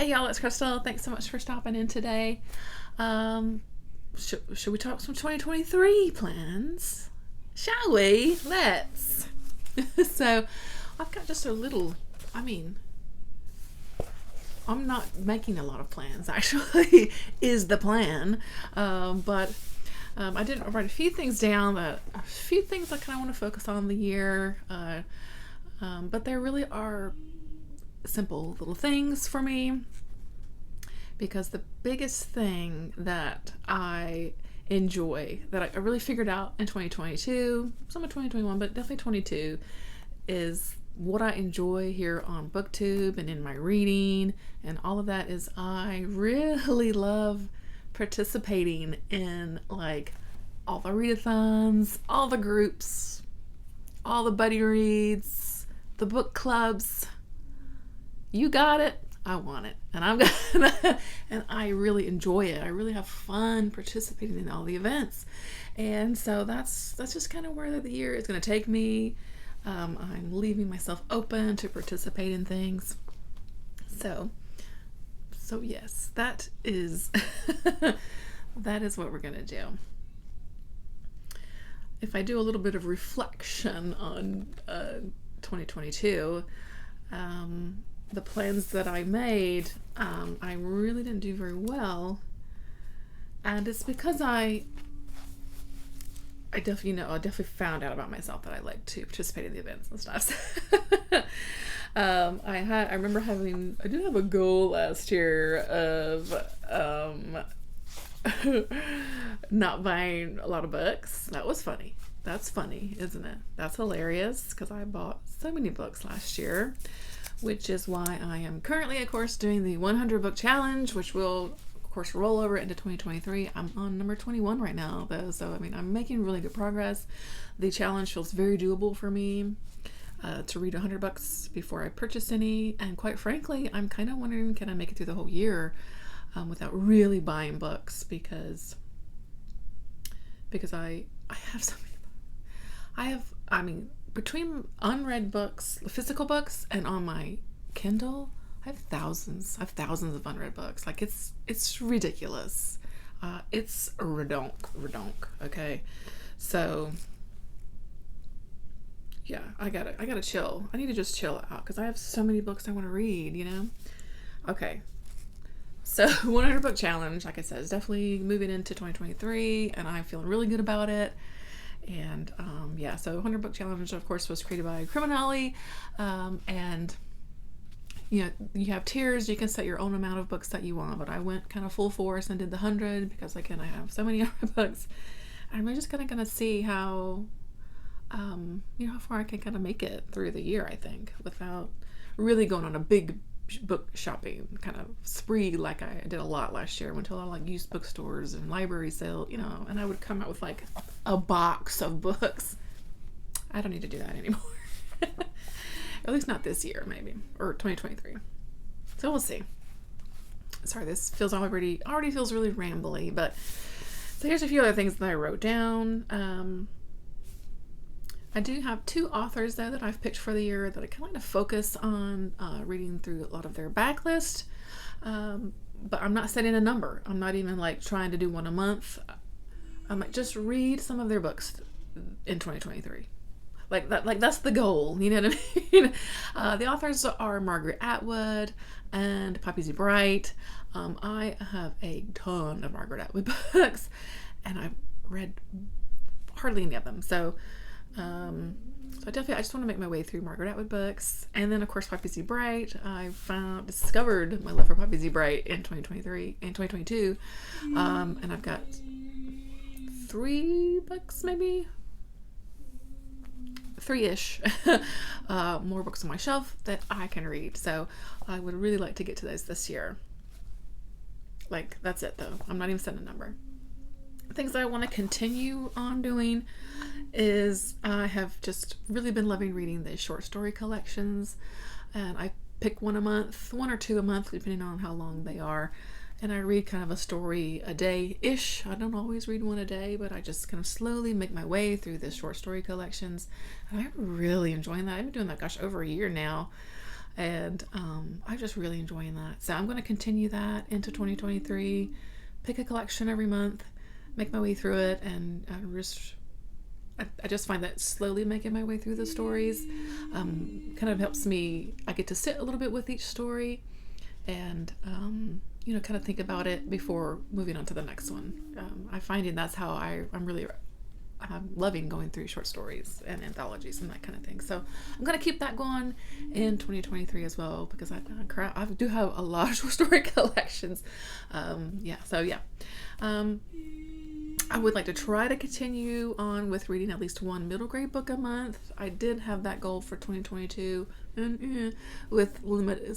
Hey y'all, it's Crystal. Thanks so much for stopping in today. Should we talk some 2023 plans? Shall we? Let's. So, I've got just a little, I mean, I'm not making a lot of plans actually, is the plan. But I did write a few things down, a few things I kind of want to focus on the year. But there really are simple little things for me, because the biggest thing that I enjoy, that I really figured out in 2022, some of 2021, but definitely 22, is what I enjoy here on BookTube and in my reading and all of that, is I really love participating in like all the readathons, all the groups, all the buddy reads, the book clubs. You got it, I want it, and I'm gonna, and I really enjoy it. I really have fun participating in all the events, and so that's just kind of where the year is going to take me. I'm leaving myself open to participate in things. So yes, that is that is what we're gonna do. If I do a little bit of reflection on 2022. The plans that I made, I really didn't do very well, and it's because I definitely found out about myself that I like to participate in the events and stuff. I did have a goal last year of not buying a lot of books. That was funny. That's funny, isn't it? That's hilarious, because I bought so many books last year, which is why I am currently, of course, doing the 100 book challenge, which will, of course, roll over into 2023. I'm on number 21 right now, though, so I mean, I'm making really good progress. The challenge feels very doable for me, to read 100 books before I purchase any, and quite frankly, I'm kind of wondering, can I make it through the whole year without really buying books, because I have so many. Between unread books, physical books, and on my Kindle, I have thousands. Of unread books. Like, it's ridiculous. It's redonk. Okay, so yeah, I gotta chill. I need to just chill out, because I have so many books I want to read. Okay. So 100 book challenge, like I said, is definitely moving into 2023, and I'm feeling really good about it. And so 100 book challenge, of course, was created by Criminale, and you have tiers. You can set your own amount of books that you want, but I went kind of full force and did the 100, because again, I have so many other books. I'm just kind of gonna see how how far I can kind of make it through the year, I think, without really going on a big book shopping kind of spree like I did a lot last year. I went to a lot of like used bookstores and library sale, and I would come out with like a box of books. I don't need to do that anymore. At least not this year, maybe, or 2023. So we'll see. Sorry, this feels already feels really rambly, but so here's a few other things that I wrote down. I do have 2 authors, though, that I've picked for the year that I kind of focus on reading through a lot of their backlist. But I'm not setting a number. I'm not even like trying to do one a month. I might just read some of their books in 2023. Like that's the goal. You know what I mean? The authors are Margaret Atwood and Poppy Z. Bright. I have a ton of Margaret Atwood books, and I've read hardly any of them. So I just want to make my way through Margaret Atwood books. And then, of course, Poppy Z. Bright. I discovered my love for Poppy Z. Bright in 2022. And I've got 3 books, maybe 3-ish, more books on my shelf that I can read. So I would really like to get to those this year. Like, that's it, though. I'm not even setting a number. Things that I want to continue on doing is I have just really been loving reading the short story collections, and I pick one or two a month, depending on how long they are, and I read kind of a story a day-ish. I don't always read one a day, but I just kind of slowly make my way through the short story collections, and I'm really enjoying that. I've been doing that, over a year now. And I'm just really enjoying that. So I'm going to continue that into 2023. Pick a collection every month, make my way through it, and I just find that slowly making my way through the stories kind of helps me. I get to sit a little bit with each story and kind of think about it before moving on to the next one. I'm finding that's how I'm loving going through short stories and anthologies and that kind of thing. So I'm going to keep that going in 2023 as well, because I do have a lot of short story collections. I would like to try to continue on with reading at least one middle grade book a month. I did have that goal for 2022, and with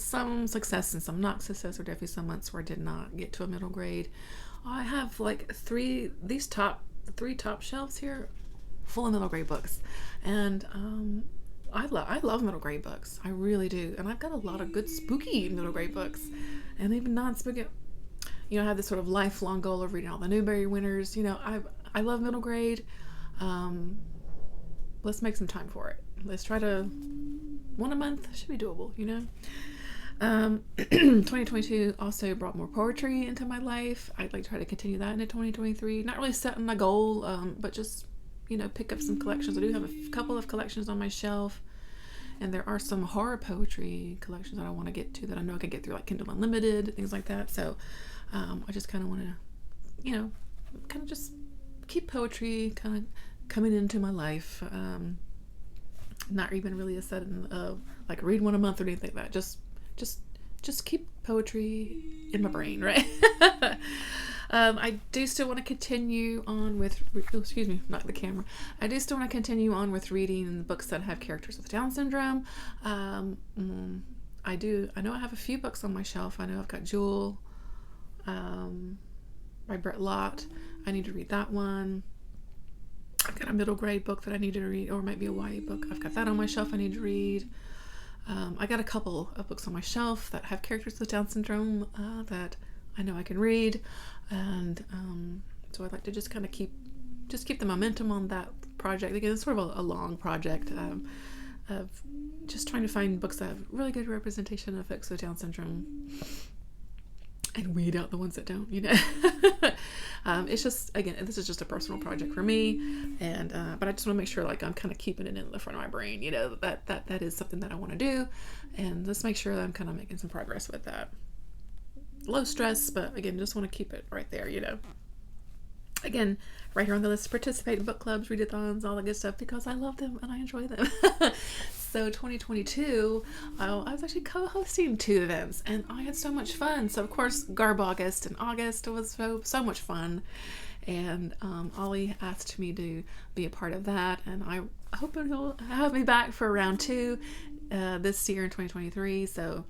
some success and some not success, or definitely some months where I did not get to a middle grade. I have like three top shelves here full of middle grade books, and I love middle grade books. I really do, and I've got a lot of good spooky middle grade books, and even non-spooky. I have this sort of lifelong goal of reading all the Newbery winners. I love middle grade. Let's make some time for it. Let's try to one a month. Should be doable. 2022 also brought more poetry into my life. I'd like to try to continue that into 2023. Not really setting a goal, but just pick up some collections. I do have a couple of collections on my shelf, and there are some horror poetry collections that I want to get to that I know I can get through, like Kindle Unlimited, things like that. So I just kind of want to, kind of just keep poetry kind of coming into my life. Not even really a setting of like read one a month or anything like that. Just keep poetry in my brain, right? I do still want to continue on with, excuse me, not the camera. I do still want to continue on with reading books that have characters with Down syndrome. I know I have a few books on my shelf. I know I've got Jewel, by Brett Lott. I need to read that one. I've got a middle grade book that I need to read, or it might be a YA book. I've got that on my shelf I need to read. I got a couple of books on my shelf that have characters with Down syndrome that I know I can read, and so I'd like to just kind of keep the momentum on that project. Again, it's sort of a long project of just trying to find books that have really good representation of folks with Down syndrome and weed out the ones that don't. It's just, again, this is just a personal project for me, and but I just want to make sure like I'm kind of keeping it in the front of my brain, that is something that I want to do, and let's make sure that I'm kind of making some progress with that. Low stress, but again, just want to keep it right there, Again, right here on the list, participate in book clubs, readathons, all that good stuff, because I love them and I enjoy them. So 2022, I was actually co-hosting 2 events, and I had so much fun. So of course, Garb August in August was so much fun, and Ollie asked me to be a part of that, and I hope he'll have me back for round 2 this year in 2023. So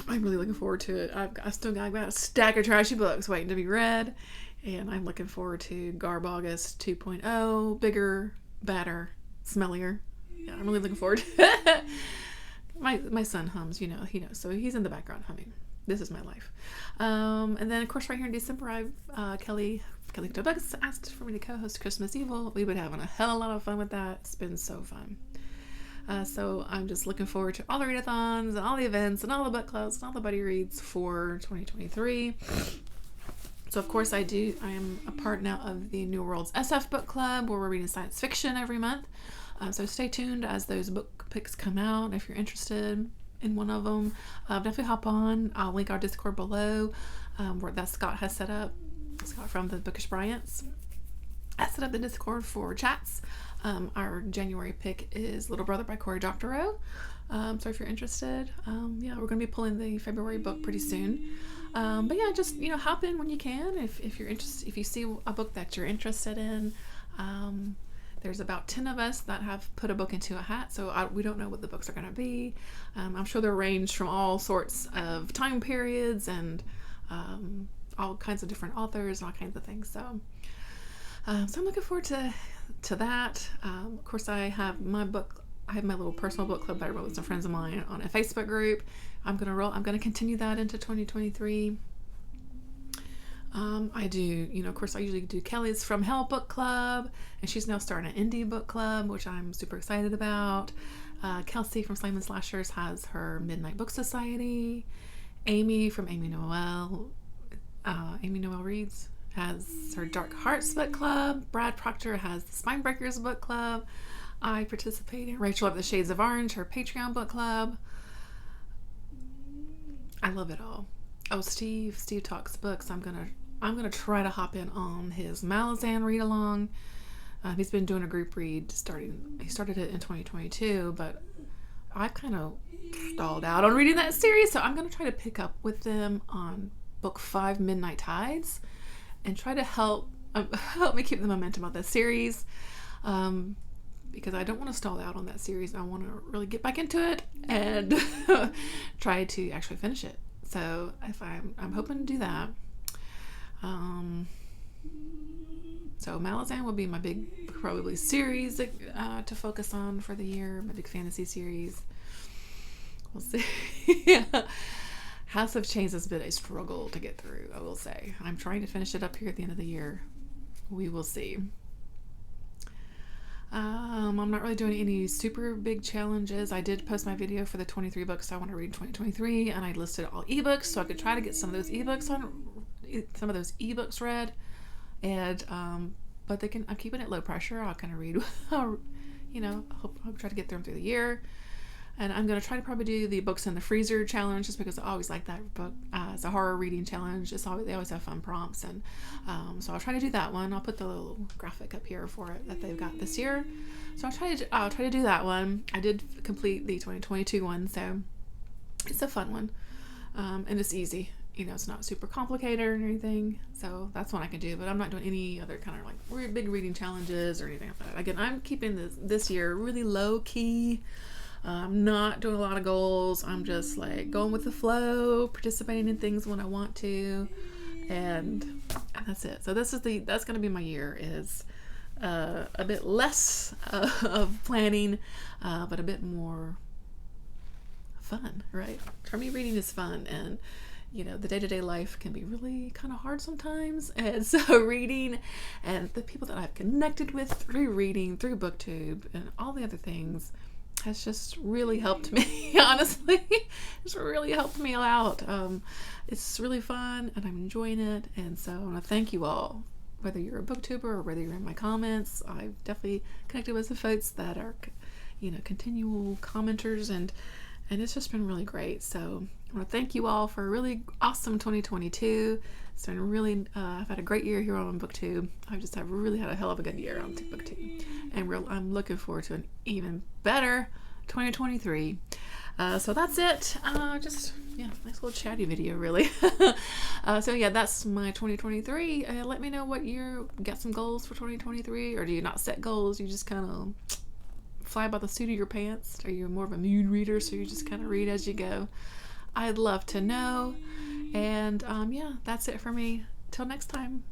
I'm really looking forward to it. I've still got a stack of trashy books waiting to be read, and I'm looking forward to Garb August 2.0, bigger, badder, smellier. Yeah, I'm really looking forward to it. My son hums, he knows, so he's in the background humming. This is my life. And then, of course, right here in December, Kelly Books asked for me to co-host Christmas Evil. We've been having a hell of a lot of fun with that. It's been so fun. So I'm just looking forward to all the readathons and all the events and all the book clubs and all the buddy reads for 2023. So of course I am a part now of the New Worlds SF book club, where we're reading science fiction every month. So stay tuned as those book picks come out. If you're interested in one of them, definitely hop on. I'll link our Discord below, where that Scott has set up. Scott from the Bookish Bryants has set up the Discord for chats. Our January pick is Little Brother by Cory Doctorow. So if you're interested, we're going to be pulling the February book pretty soon. But yeah, just hop in when you can. If you're interested, if you see a book that you're interested in. There's about 10 of us that have put a book into a hat, so we don't know what the books are going to be. I'm sure they'll range from all sorts of time periods and all kinds of different authors and all kinds of things. So I'm looking forward to that. Of course, I have my little personal book club that I wrote with some friends of mine on a Facebook group. I'm gonna continue that into 2023. I do, of course, I usually do Kelly's From Hell book club, and she's now starting an indie book club, which I'm super excited about. Kelsey from Slime and Slashers has her Midnight Book Society. Amy from Amy Noel Reads has her Dark Hearts book club. Brad Proctor has the Spine Breakers book club. I participate in Rachel of the Shades of Orange, her Patreon book club. I love it all. Oh, Steve talks books. I'm gonna try to hop in on his Malazan read along. He's been doing a group read he started it in 2022, but I've kind of stalled out on reading that series, so I'm gonna try to pick up with them on book 5, Midnight Tides, and try to help me keep the momentum of this series, because I don't want to stall out on that series. I want to really get back into it and try to actually finish it. So if I'm hoping to do that. So Malazan will be my big probably series to focus on for the year, my big fantasy series. We'll see. Yeah. House of Chains has been a struggle to get through, I will say. I'm trying to finish it up here at the end of the year. We will see. I'm not really doing any super big challenges. I did post my video for the 23 books I want to read in 2023, and I listed all ebooks, so I could try to get some of those ebooks read. And but I'm keeping it low pressure. I'll kind of read, I'll try to get through them through the year. And I'm going to try to probably do the Books in the Freezer challenge, just because I always like that book. It's a horror reading challenge. They always have fun prompts. And so I'll try to do that one. I'll put the little graphic up here for it that they've got this year. So I'll try to do that one. I did complete the 2022 one, so it's a fun one. And it's easy. It's not super complicated or anything. So that's one I can do. But I'm not doing any other kind of like big reading challenges or anything like that. Again, I'm keeping this year really low key. I'm not doing a lot of goals. I'm just like going with the flow, participating in things when I want to, and that's it. So that's going to be my year, is a bit less of planning, but a bit more fun, right? For me, reading is fun, and the day-to-day life can be really kind of hard sometimes. And so reading, and the people that I've connected with through reading, through BookTube, and all the other things has just really helped me. Honestly, it's really helped me out. It's really fun, and I'm enjoying it. And so I want to thank you all, whether you're a booktuber or whether you're in my comments. I've definitely connected with some folks that are, continual commenters, and it's just been really great. So I want to thank you all for a really awesome 2022. It's been really, I've had a great year here on BookTube. I've really had a hell of a good year on BookTube. And I'm looking forward to an even better 2023. So that's it. Nice little chatty video, really. So yeah, that's my 2023. Let me know what you got some goals for 2023, or do you not set goals? You just kind of fly by the seat of your pants? Are you more of a mood reader, so you just kind of read as you go? I'd love to know. And that's it for me. Till next time.